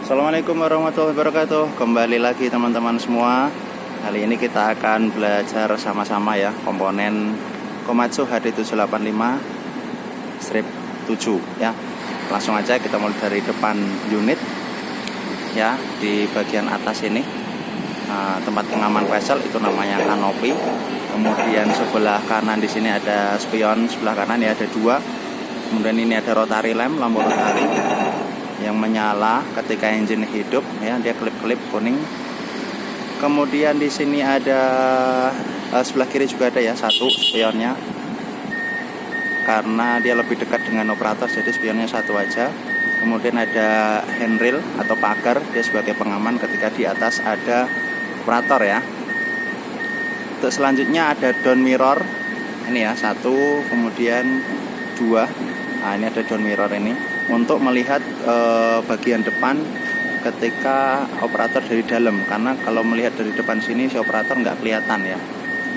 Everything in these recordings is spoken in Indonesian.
Assalamualaikum warahmatullahi wabarakatuh. Kembali lagi teman-teman semua. Kali ini kita akan belajar sama-sama ya komponen Komatsu HD785 strip 7 ya. Langsung aja kita mulai dari depan unit ya. Di bagian atas ini tempat pengaman vessel itu namanya kanopi. Kemudian sebelah kanan di sini ada spion, sebelah kanan ya ada dua. Kemudian ini ada rotary lamp, lampu rotary yang menyala ketika engine hidup ya, dia kelip-kelip kuning. Kemudian di sini ada sebelah kiri juga ada ya satu spionnya, karena dia lebih dekat dengan operator jadi spionnya satu aja. Kemudian ada handrail atau pagar, dia sebagai pengaman ketika di atas ada operator ya. Untuk selanjutnya ada down mirror ini ya, satu, kemudian dua. Nah ini ada down mirror ini untuk melihat bagian depan ketika operator dari dalam, karena kalau melihat dari depan sini si operator nggak kelihatan ya,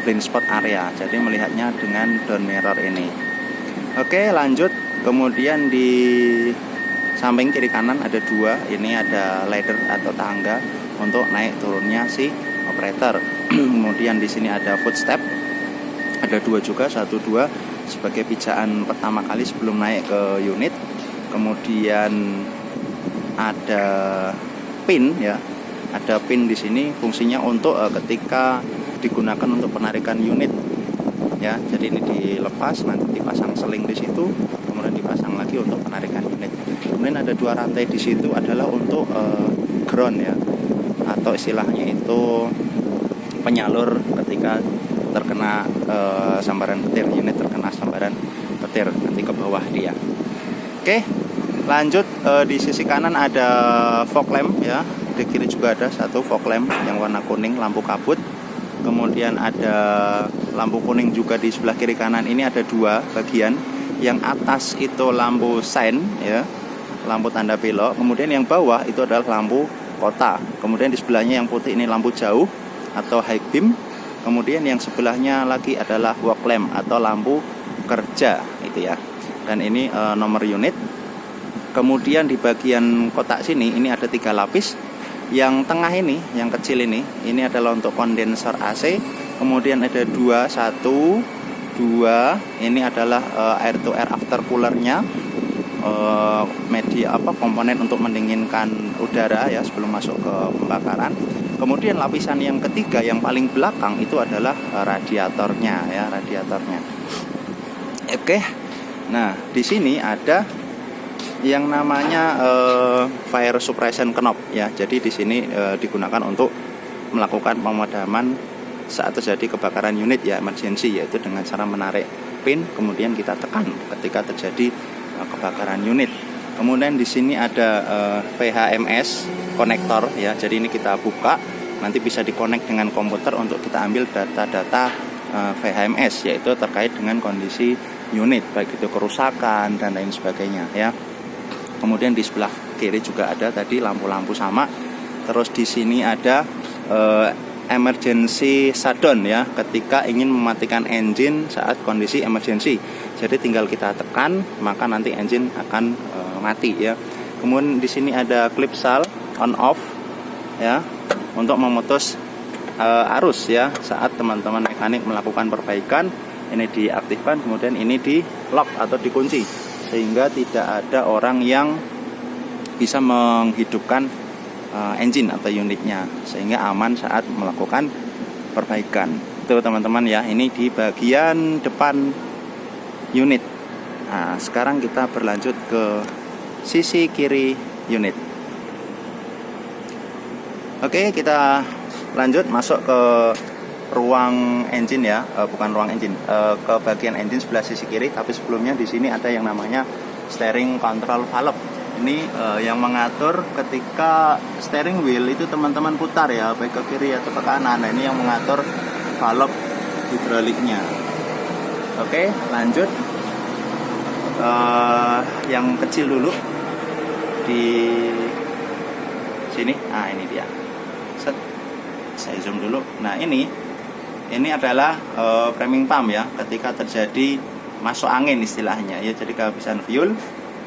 blind spot area, jadi melihatnya dengan down mirror ini. Oke, lanjut. Kemudian di samping kiri kanan ada dua, ini ada ladder atau tangga untuk naik turunnya si operator. Kemudian di sini ada footstep, ada dua juga, satu dua sebagai pijakan pertama kali sebelum naik ke unit. Kemudian ada pin ya, ada pin di sini fungsinya untuk ketika digunakan untuk penarikan unit ya. Jadi ini dilepas, nanti dipasang seling di situ, kemudian dipasang lagi untuk penarikan unit. Kemudian ada dua rantai di situ adalah untuk ground ya, atau istilahnya itu penyalur ketika terkena sambaran petir, unit terkena sambaran petir nanti ke bawah dia. Oke, lanjut. Di sisi kanan ada fog lamp ya, di kiri juga ada satu fog lamp yang warna kuning, lampu kabut. Kemudian ada lampu kuning juga di sebelah kiri kanan, ini ada dua bagian. Yang atas itu lampu sign ya, lampu tanda belok. Kemudian yang bawah itu adalah lampu kota. Kemudian di sebelahnya yang putih ini lampu jauh atau high beam. Kemudian yang sebelahnya lagi adalah work lamp atau lampu kerja itu ya. Dan ini nomor unit. Kemudian di bagian kotak sini ini ada 3 lapis. Yang tengah ini, yang kecil ini adalah untuk kondensor AC. Kemudian ada 2, 1, 2. Ini adalah air to air after coolernya, media komponen untuk mendinginkan udara ya sebelum masuk ke pembakaran. Kemudian lapisan yang ketiga yang paling belakang itu adalah radiatornya ya, radiatornya. Oke. Nah, di sini ada yang namanya fire suppression knob ya. Jadi di sini digunakan untuk melakukan pemadaman saat terjadi kebakaran unit ya, emergency, yaitu dengan cara menarik pin kemudian kita tekan ketika terjadi kebakaran unit. Kemudian di sini ada VHMS konektor ya. Jadi ini kita buka, nanti bisa dikonek dengan komputer untuk kita ambil data-data VHMS, yaitu terkait dengan kondisi unit, baik itu kerusakan dan lain sebagainya ya. Kemudian di sebelah kiri juga ada tadi lampu-lampu sama. Terus di sini ada emergency shutdown ya, ketika ingin mematikan engine saat kondisi emergency. Jadi tinggal kita tekan, maka nanti engine akan mati ya. Kemudian di sini ada clip sal on off ya, untuk memutus arus ya saat teman-teman mekanik melakukan perbaikan. Ini diaktifkan, kemudian ini di lock atau dikunci, sehingga tidak ada orang yang bisa menghidupkan engine atau unitnya, sehingga aman saat melakukan perbaikan. Itu teman-teman ya, ini di bagian depan unit. Nah, sekarang kita berlanjut ke sisi kiri unit. Oke, kita lanjut masuk ke ruang engine ya, bukan ruang engine, ke bagian engine sebelah sisi kiri. Tapi sebelumnya di sini ada yang namanya steering control valve. Ini yang mengatur ketika steering wheel itu teman-teman putar ya, baik ke kiri atau ke kanan. Nah, ini yang mengatur valve hidroliknya. Oke, lanjut. Yang kecil dulu di sini. Nah, ini dia. Set. Saya zoom dulu. Nah, ini adalah framing pump ya, ketika terjadi masuk angin istilahnya ya. Jadi kehabisan fuel,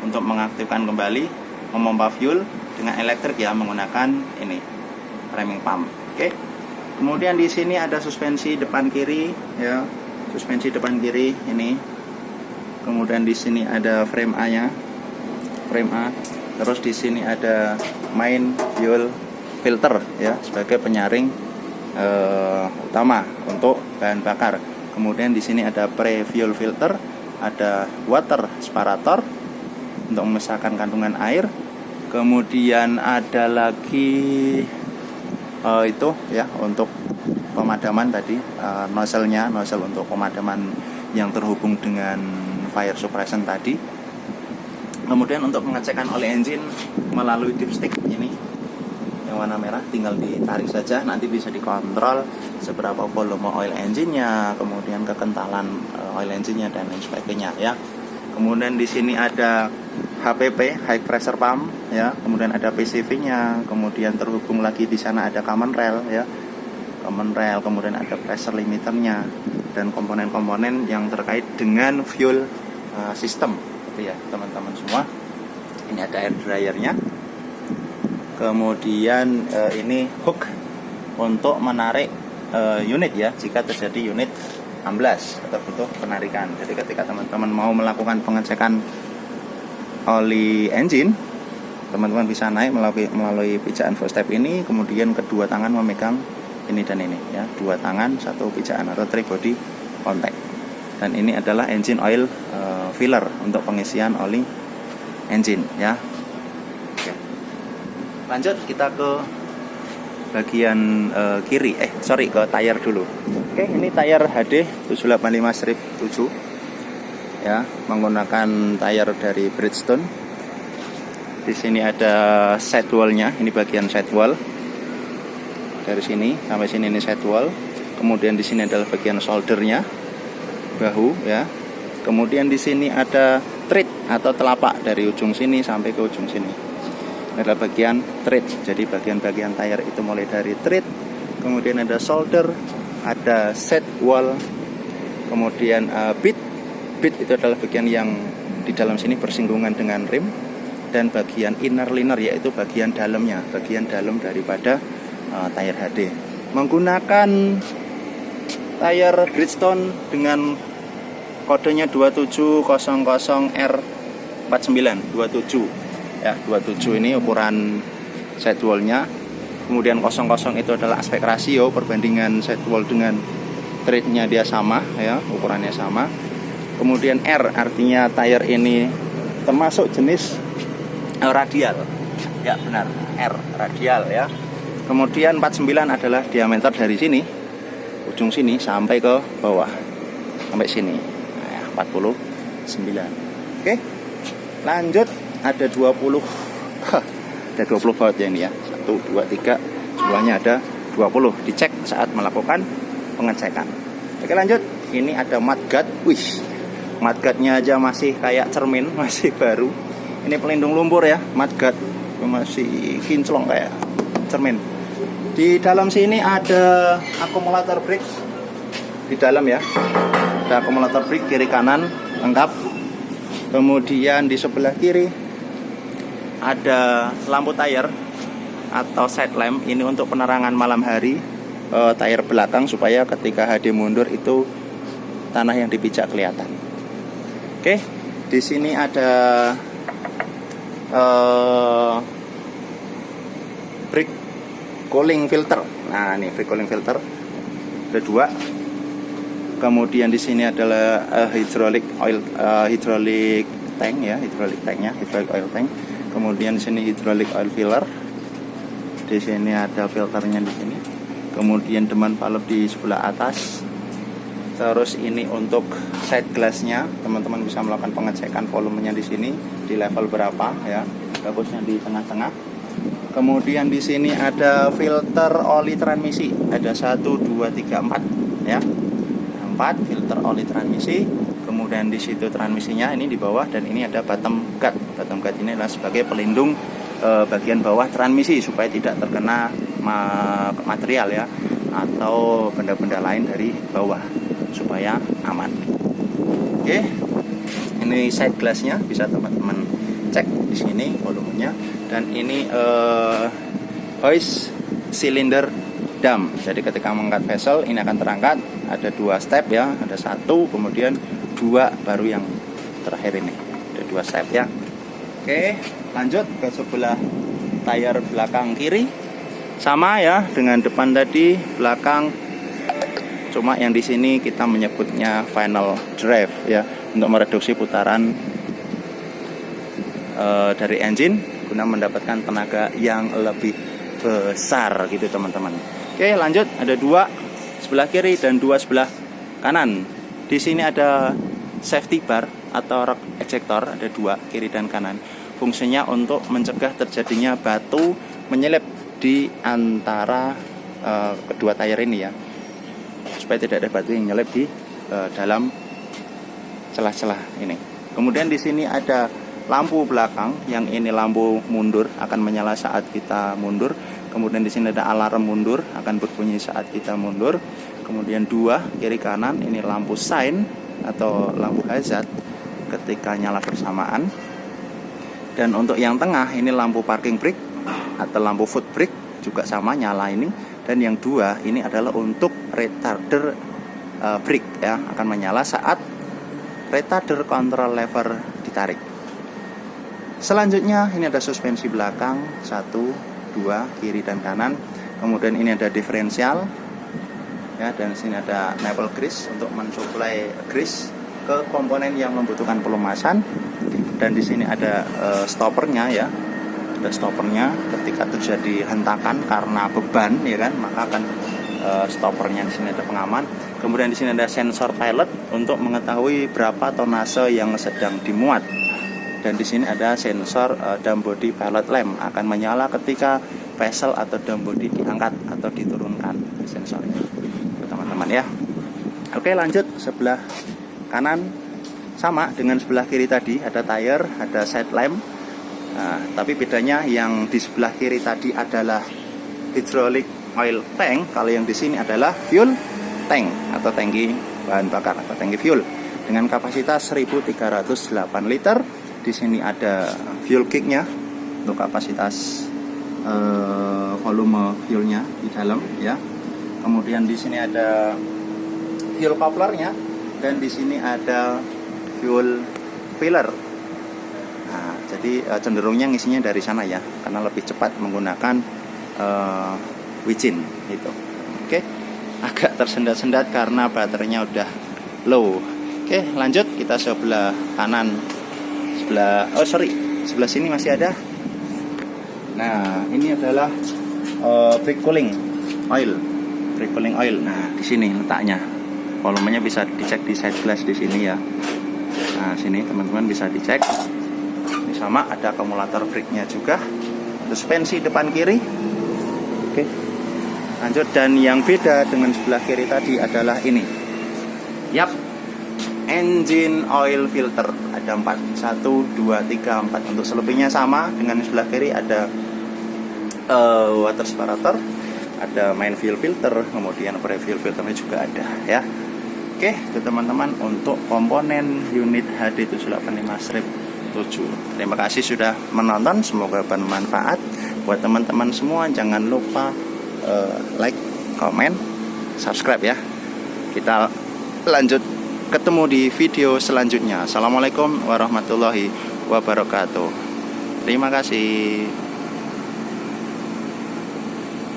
untuk mengaktifkan kembali memompa fuel, dengan elektrik ya, menggunakan ini framing pump. Oke. Kemudian di sini ada suspensi depan kiri ya, suspensi depan kiri ini. Kemudian di sini ada frame A-nya, frame A. Terus di sini ada main fuel filter ya, sebagai penyaring utama untuk bahan bakar. Kemudian di sini ada pre-fuel filter, ada water separator untuk memisahkan kandungan air. Kemudian ada lagi itu ya untuk pemadaman tadi, nozzle-nya, nozzle untuk pemadaman yang terhubung dengan fire suppression tadi. Kemudian untuk pengecekan oli engine melalui dipstick ini yang warna merah, tinggal ditarik saja, nanti bisa dikontrol seberapa volume oil engine-nya, kemudian kekentalan oil engine-nya dan lain sebagainya ya. Kemudian di sini ada HPP, high pressure pump ya, kemudian ada PCV-nya, kemudian terhubung lagi di sana ada common rail ya. Common rail, kemudian ada pressure limiternya dan komponen-komponen yang terkait dengan fuel system gitu ya, teman-teman semua. Ini ada air dryernya. Kemudian ini hook untuk menarik unit ya, jika terjadi unit amblas atau butuh penarikan. Jadi ketika teman-teman mau melakukan pengecekan oli engine, teman-teman bisa naik melalui pijaan first step ini, kemudian kedua tangan memegang ini dan ini ya, dua tangan satu pijaan atau three body contact. Dan ini adalah engine oil filler untuk pengisian oli engine ya. Oke. Lanjut kita ke bagian kiri, ke tayar dulu. Oke, ini tayar HD 785-7 ya, menggunakan tayar dari Bridgestone. Di sini ada sidewall-nya, ini bagian sidewall. Dari sini sampai sini ini sidewall. Kemudian di sini adalah bagian shoulder-nya, bahu ya. Kemudian di sini ada tread atau telapak dari ujung sini sampai ke ujung sini. Ini adalah bagian tread. Jadi bagian-bagian tayar itu mulai dari tread, kemudian ada shoulder, ada sidewall, kemudian bit. Bit itu adalah bagian yang di dalam sini bersinggungan dengan rim, dan bagian inner liner yaitu bagian dalamnya, bagian dalam daripada tayar HD. Menggunakan tayar Bridgestone dengan kodenya 2700R49 27 ya, 27 ini ukuran sidewall-nya. Kemudian 00 itu adalah aspek rasio perbandingan sidewall dengan tread-nya, dia sama ya, ukurannya sama. Kemudian R artinya tayar ini termasuk jenis radial. Ya benar, R radial ya. Kemudian 49 adalah diameter dari sini, ujung sini sampai ke bawah, sampai sini. Nah, 49. Oke. Lanjut ada 20. Ada 20 baut ya ini ya. 1 2 3, jumlahnya ada 20. Dicek saat melakukan pengecekan. Oke, lanjut. Ini ada mudguard. Wih. Mudguardnya aja masih kayak cermin, masih baru. Ini pelindung lumpur ya, mudguard masih kinclong kayak cermin. Di dalam sini ada akumulator brake di dalam ya. Ada akumulator brake kiri kanan lengkap. Kemudian di sebelah kiri ada lampu tayar atau side lamp. Ini untuk penerangan malam hari tayar belakang supaya ketika HD mundur itu tanah yang dipijak kelihatan. Oke, di sini ada brake cooling filter. Nah, ini brake cooling filter ada 2. Kemudian di sini adalah hydraulic tank ya, hydraulic oil tank. Kemudian di sini hydraulic oil filler. Di sini ada filternya di sini. Kemudian deman valve di sebelah atas. Terus ini untuk side glassnya, teman-teman bisa melakukan pengecekan volumenya di sini di level berapa ya, bagusnya di tengah-tengah. Kemudian di sini ada filter oli transmisi, ada 1 2 3 4 ya, 4 filter oli transmisi. Kemudian di situ transmisinya ini di bawah, dan ini ada bottom guard. Bottom guard ini adalah sebagai pelindung bagian bawah transmisi supaya tidak terkena material ya atau benda-benda lain dari bawah, supaya aman. Oke, ini side glassnya bisa teman-teman cek di sini volumenya. Dan ini hoist cylinder dam. Jadi ketika mengangkat vessel ini akan terangkat, ada 2 step ya, ada 1 kemudian 2 baru yang terakhir ini. Ada 2 step ya. Oke, lanjut ke sebelah tayar belakang kiri. Sama ya dengan depan tadi, belakang. Cuma yang di sini kita menyebutnya final drive ya, untuk mereduksi putaran dari engine guna mendapatkan tenaga yang lebih besar gitu teman-teman. Oke, lanjut, ada 2 sebelah kiri dan 2 sebelah kanan. Di sini ada safety bar atau rock ejector, ada 2 kiri dan kanan. Fungsinya untuk mencegah terjadinya batu menyelip di antara kedua tayar ini ya, supaya tidak ada batu yang menyelip di dalam celah-celah ini. Kemudian di sini ada lampu belakang, yang ini lampu mundur akan menyala saat kita mundur. Kemudian di sini ada alarm mundur, akan berbunyi saat kita mundur. Kemudian 2 kiri kanan, ini lampu sign atau lampu hazard ketika nyala bersamaan. Dan untuk yang tengah ini lampu parking brake atau lampu foot brake, juga sama nyala ini. Dan yang 2 ini adalah untuk retarder brake ya, akan menyala saat retarder control lever ditarik. Selanjutnya ini ada suspensi belakang 1, 2 kiri dan kanan. Kemudian ini ada diferensial ya, dan sini ada nipple grease untuk mensuplai grease ke komponen yang membutuhkan pelumasan. Dan di sini ada stoppernya ya, ada stoppernya ketika terjadi hentakan karena beban ya kan, maka akan stoppernya. Di sini ada pengaman. Kemudian di sini ada sensor pilot untuk mengetahui berapa tonase yang sedang dimuat. Dan di sini ada sensor dam body pilot lamp, akan menyala ketika vessel atau dam body diangkat atau diturunkan sensornya teman-teman ya. Oke, lanjut sebelah kanan. Sama dengan sebelah kiri tadi, ada tire, ada side lamp. Nah, tapi bedanya yang di sebelah kiri tadi adalah hydraulic oil tank, kalau yang di sini adalah fuel tank atau tangki bahan bakar atau tangki fuel dengan kapasitas 1308 liter. Di sini ada fuel kicknya untuk kapasitas volume fuelnya di dalam ya. Kemudian di sini ada fuel couplernya, dan di sini ada fuel filler. Nah, jadi cenderungnya ngisinya dari sana ya, karena lebih cepat menggunakan wicin gitu. Oke, agak tersendat-sendat karena baterainya udah low. Oke, lanjut kita sebelah kanan. Sebelah sini masih ada. Nah, ini adalah brake cooling oil. Nah, di sini letaknya. Volumenya bisa dicek di side glass di sini ya. Nah, sini teman-teman bisa dicek. Ini sama, ada akumulator brake-nya juga. Suspensi depan kiri. Oke. Lanjut, dan yang beda dengan sebelah kiri tadi adalah ini. Yap. Engine oil filter ada 4. 1, 2, 3, 4. Untuk selebihnya sama dengan sebelah kiri, ada water separator, ada main fuel filter, kemudian pre-fuel filternya juga ada ya. Oke, itu teman-teman untuk komponen unit HD785-7. Terima kasih sudah menonton, semoga bermanfaat buat teman-teman semua. Jangan lupa like, comment, subscribe ya. Kita lanjut ketemu di video selanjutnya. Assalamualaikum warahmatullahi wabarakatuh. Terima kasih.